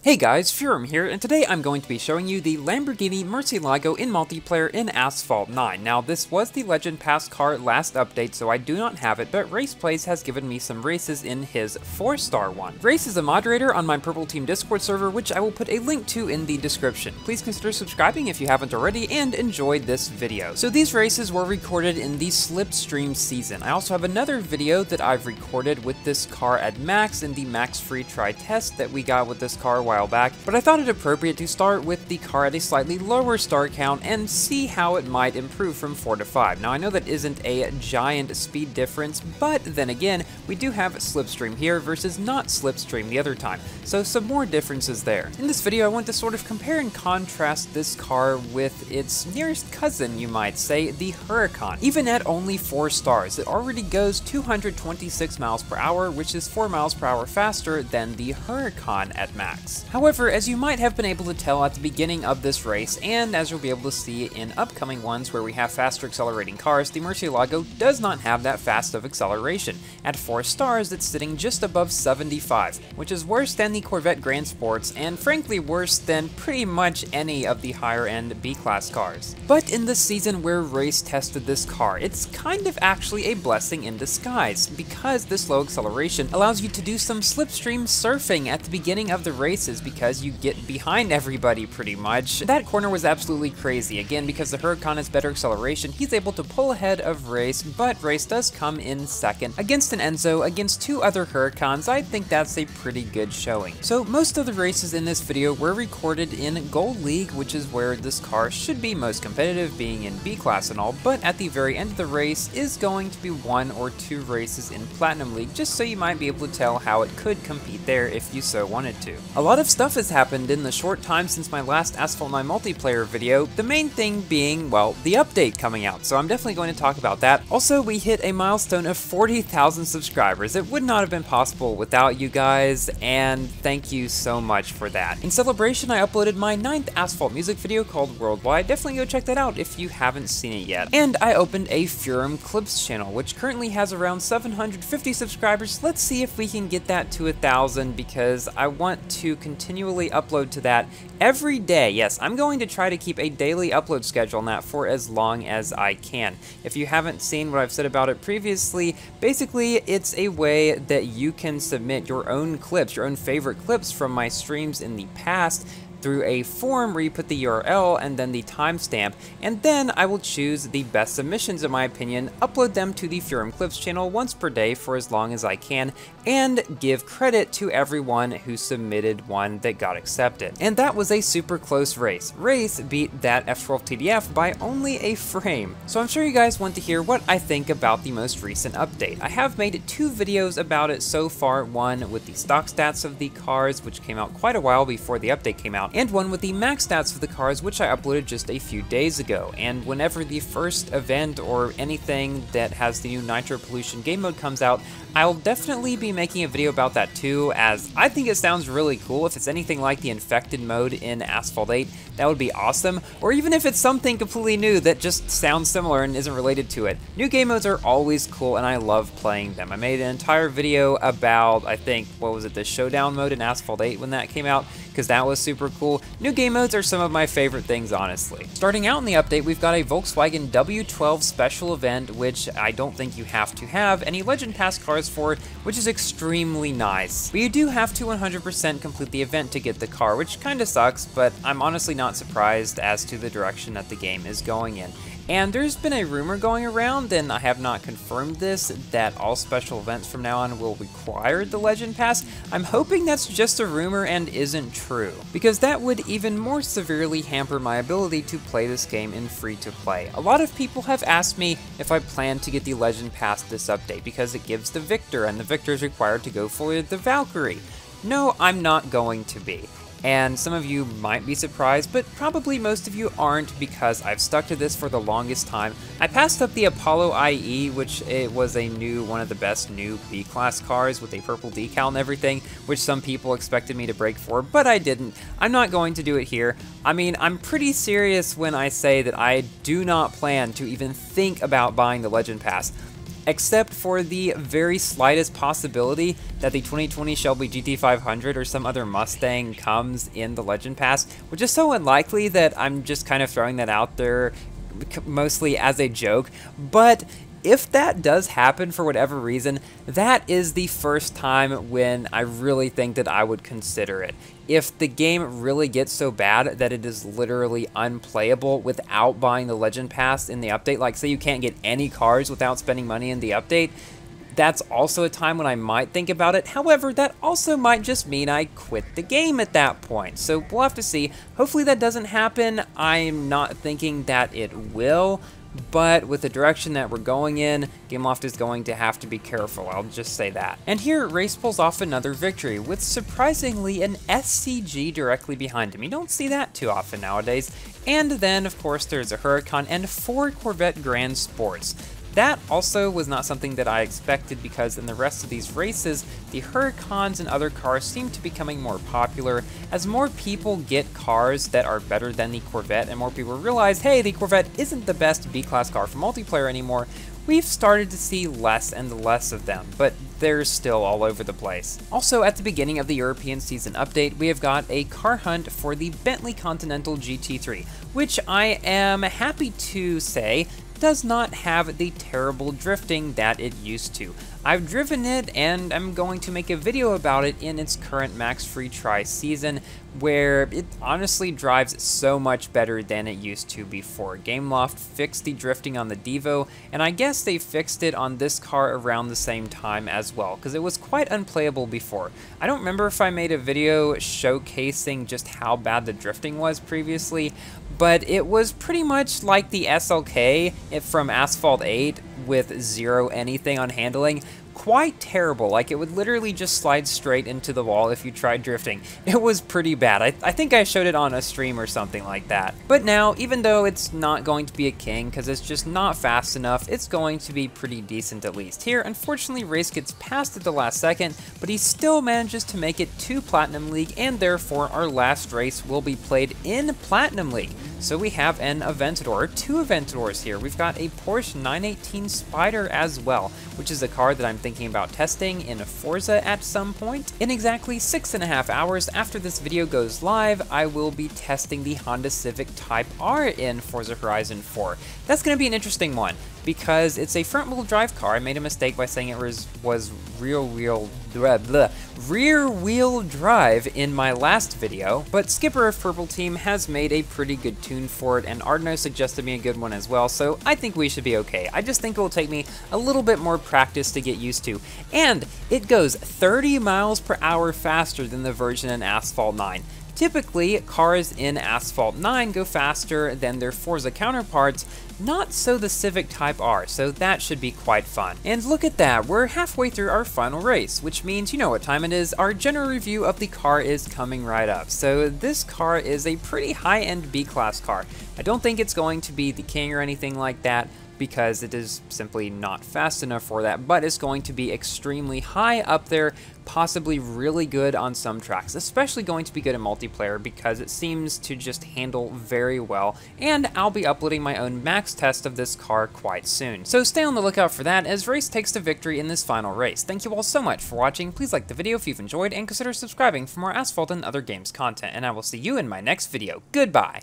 Hey guys, Furum here, and today I'm going to be showing you the Lamborghini Murcielago in multiplayer in Asphalt 9. Now, this was the Legend Pass car last update, so I do not have it, but Raceplays has given me some races in his 4-star one. Race is a moderator on my Purple Team Discord server, which I will put a link to in the description. Please consider subscribing if you haven't already, and enjoy this video. So these races were recorded in the slipstream season. I also have another video that I've recorded with this car at max in the max free try test that we got with this car a while back, but I thought it appropriate to start with the car at a slightly lower star count and see how it might improve from 4 to 5. Now I know that isn't a giant speed difference, but then again, we do have slipstream here versus not slipstream the other time, so some more differences there. In this video I want to sort of compare and contrast this car with its nearest cousin, you might say, the Huracan. Even at only 4 stars, it already goes 226 miles per hour, which is 4 miles per hour faster than the Huracan at max. However, as you might have been able to tell at the beginning of this race, and as you'll be able to see in upcoming ones where we have faster accelerating cars, the Murcielago does not have that fast of acceleration. At 4 stars, it's sitting just above 75, which is worse than the Corvette Grand Sports, and frankly worse than pretty much any of the higher end B-Class cars. But in the season where Race tested this car, it's kind of actually a blessing in disguise, because this low acceleration allows you to do some slipstream surfing at the beginning of the races, because you get behind everybody pretty much. That corner was absolutely crazy. Again, because the Huracan has better acceleration, he's able to pull ahead of Race, but Race does come in second. Against an Enzo, against 2 other Huracans, I think that's a pretty good showing. So most of the races in this video were recorded in Gold League, which is where this car should be most competitive, being in B-Class and all, but at the very end of the race is going to be 1 or 2 races in Platinum League, just so you might be able to tell how it could compete there if you so wanted to. A lot of stuff has happened in the short time since my last Asphalt 9 multiplayer video, the main thing being, well, the update coming out, so I'm definitely going to talk about that. Also, we hit a milestone of 40,000 subscribers. It would not have been possible without you guys, and thank you so much for that. In celebration, I uploaded my 9th Asphalt music video called Worldwide. Definitely go check that out if you haven't seen it yet. And I opened a Furum Clips channel, which currently has around 750 subscribers. Let's see if we can get that to 1,000, because I want to continually upload to that every day. Yes, I'm going to try to keep a daily upload schedule on that for as long as I can. If you haven't seen what I've said about it previously, basically it's a way that you can submit your own clips, your own favorite clips from my streams in the past, through a form where you put the URL and then the timestamp, and then I will choose the best submissions in my opinion, upload them to the Furum Clips channel once per day for as long as I can, and give credit to everyone who submitted one that got accepted. And that was a super close race. Race beat that F12 TDF by only a frame. So I'm sure you guys want to hear what I think about the most recent update. I have made 2 videos about it so far, one with the stock stats of the cars, which came out quite a while before the update came out, and one with the max stats of the cars, which I uploaded just a few days ago. And whenever the first event or anything that has the new Nitro Pollution game mode comes out, I'll definitely be making a video about that too, as I think it sounds really cool. If it's anything like the Infected mode in Asphalt 8, that would be awesome. Or even if it's something completely new that just sounds similar and isn't related to it. New game modes are always cool and I love playing them. I made an entire video about, I think, what was it, the Showdown mode in Asphalt 8 when that came out, because that was super cool. New game modes are some of my favorite things, honestly. Starting out in the update, we've got a Volkswagen W12 special event, which I don't think you have to have any Legend Pass cars for, which is extremely nice. But you do have to 100% complete the event to get the car, which kinda sucks, but I'm honestly not surprised as to the direction that the game is going in. And there's been a rumor going around, and I have not confirmed this, that all special events from now on will require the Legend Pass. I'm hoping that's just a rumor and isn't true, because that would even more severely hamper my ability to play this game in free-to-play. A lot of people have asked me if I plan to get the Legend Pass this update, because it gives the Victor, and the Victor is required to go for the Valkyrie. No, I'm not going to be. And some of you might be surprised, but probably most of you aren't, because I've stuck to this for the longest time. I passed up the Apollo IE, which it was one of the best new B-Class cars with a purple decal and everything, which some people expected me to break for, but I didn't. I'm not going to do it here. I mean, I'm pretty serious when I say that I do not plan to even think about buying the Legend Pass. except for the very slightest possibility that the 2020 Shelby GT500 or some other Mustang comes in the Legend Pass, which is so unlikely that I'm just kind of throwing that out there mostly as a joke. But if that does happen for whatever reason, that is the first time when I really think that I would consider it. If the game really gets so bad that it is literally unplayable without buying the Legend Pass in the update, like say you can't get any cars without spending money in the update, that's also a time when I might think about it. However, that also might just mean I quit the game at that point. So we'll have to see. Hopefully that doesn't happen. I'm not thinking that it will. But with the direction that we're going in, Gameloft is going to have to be careful, I'll just say that. And here, Race pulls off another victory, with surprisingly an SCG directly behind him. You don't see that too often nowadays. And then, of course, there's a Huracan and 4 Corvette Grand Sports. That also was not something that I expected, because in the rest of these races, the Huracans and other cars seem to be becoming more popular as more people get cars that are better than the Corvette and more people realize, hey, the Corvette isn't the best B-Class car for multiplayer anymore. We've started to see less and less of them, but they're still all over the place. Also, at the beginning of the European season update, we have got a car hunt for the Bentley Continental GT3, which I am happy to say does not have the terrible drifting that it used to. I've driven it and I'm going to make a video about it in its current max free try season, where it honestly drives so much better than it used to before. Gameloft fixed the drifting on the Devo, and I guess they fixed it on this car around the same time as well, because it was quite unplayable before. I don't remember if I made a video showcasing just how bad the drifting was previously, but it was pretty much like the SLK from Asphalt 8 with zero anything on handling. Quite terrible, like it would literally just slide straight into the wall if you tried drifting. It was pretty bad. I think I showed it on a stream or something like that. But now, even though it's not going to be a king because it's just not fast enough, it's going to be pretty decent at least. Here, unfortunately, Race gets passed at the last second, but he still manages to make it to Platinum League, and therefore our last race will be played in Platinum League. So we have an Aventador, or 2 Aventadors here. We've got a Porsche 918 Spyder as well, which is a car that I'm thinking about testing in Forza at some point. In exactly 6.5 hours after this video goes live, I will be testing the Honda Civic Type R in Forza Horizon 4. That's going to be an interesting one, because it's a front-wheel drive car. I made a mistake by saying it was rear-wheel drive in my last video, but Skipper of Purple Team has made a pretty good tune for it, and Ardno suggested me a good one as well, so I think we should be okay. I just think it will take me a little bit more practice to get used to, and it goes 30 miles per hour faster than the version in Asphalt 9. Typically, cars in Asphalt 9 go faster than their Forza counterparts, not so the Civic Type R, so that should be quite fun. And look at that, we're halfway through our final race, which means you know what time it is. Our general review of the car is coming right up. So this car is a pretty high-end B-Class car. I don't think it's going to be the king or anything like that, because it is simply not fast enough for that, but it's going to be extremely high up there, possibly really good on some tracks, especially going to be good in multiplayer because it seems to just handle very well, and I'll be uploading my own max test of this car quite soon. So stay on the lookout for that as Race takes the victory in this final race. Thank you all so much for watching. Please like the video if you've enjoyed, and consider subscribing for more Asphalt and other games content, and I will see you in my next video. Goodbye!